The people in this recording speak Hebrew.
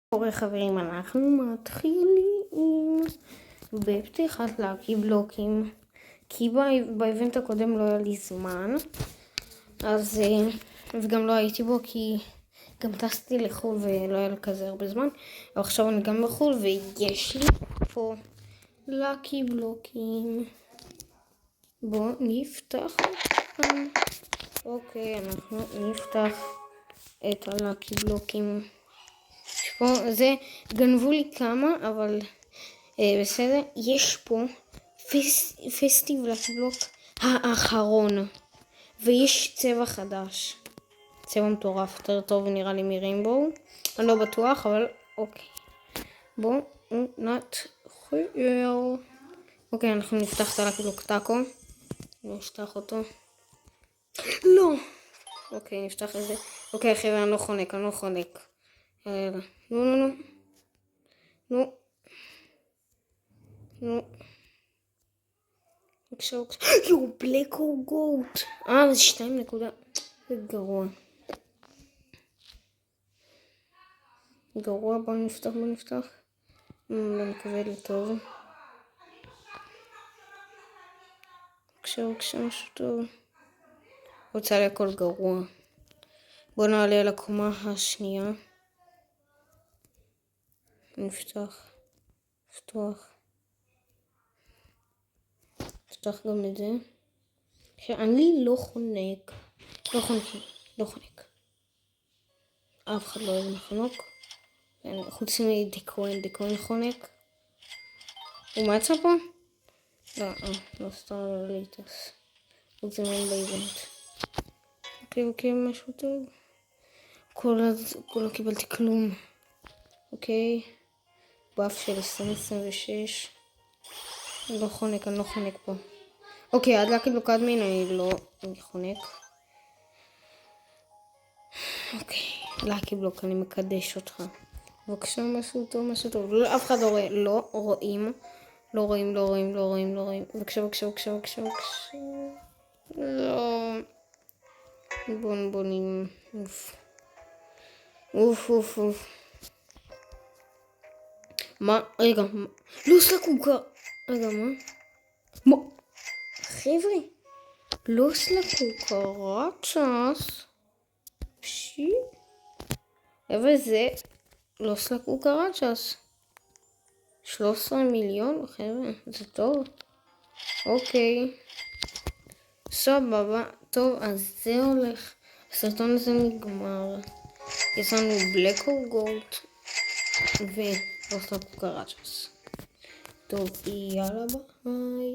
קורה חברים, אנחנו מתחילים בפתיחת לקי בלוקים, כי באיבנט הקודם לא היה לי זמן, אז וגם לא הייתי בו כי גם טסתי לחול ולא היה לי כזה הרבה זמן, אבל עכשיו אני גם בחול ויש לי פה לקי בלוקים. בואו נפתח אותם. אוקיי, אנחנו נפתח את הלקי בלוקים. פה זה גנבו לי כמה, אבל בסדר. יש פה פסטיבל לקי-בלוק האחרון, ויש צבע חדש, צבע מטורף, יותר טוב נראה לי מריינבואו, אני לא בטוח, אבל אוקיי, בואו נתחיל. אוקיי, אנחנו נפתח את הלקי-בלוק טאקו, נפתח אותו. לא, אוקיי, נפתח את זה. אוקיי חבר'ה, אני לא חונק, נו. בבקשה. יו, בלק או גוט. זה 2 נקודה. זה גרוע. בוא נפתח. אני מקווה לטוב. בבקשה, משהו טוב. רוצה לי הכל גרוע. בוא נעלה לקומה השנייה. נפתח גם את זה. שאני לא חונק. אף אחד לא אוהב לחנוק. חוץ מדיקוין חונק. הוא מצא פה? לא סתם ליטס. הוא זמן באיבנט. אוקיי, משהו טוב. לא קיבלתי כלום. אוקיי. באף של 2026. אני לא חונק פה. אוקיי, עד לקי-בלוק אדמין אני חונק. אוקיי, לקי-בלוק, אני מקדש אותך. בבקשה, משהו טוב. אף אחד לא רואה. לא רואים. בבקשה. לא. בונים. אוף. מה? רגע. לא סלקוקה. רגע, מה? חבר'ה. לא סלקוקרצ'ס. פשי. וזה לא סלקוקרצ'ס. 13 מיליון, חבר'ה. זה טוב. אוקיי. סבבה. טוב, אז זה הולך. הסרטון הזה נגמר. יש לנו בלק או גוט. ולא סלקוקרצ'ס. טוב, יאללה ביי.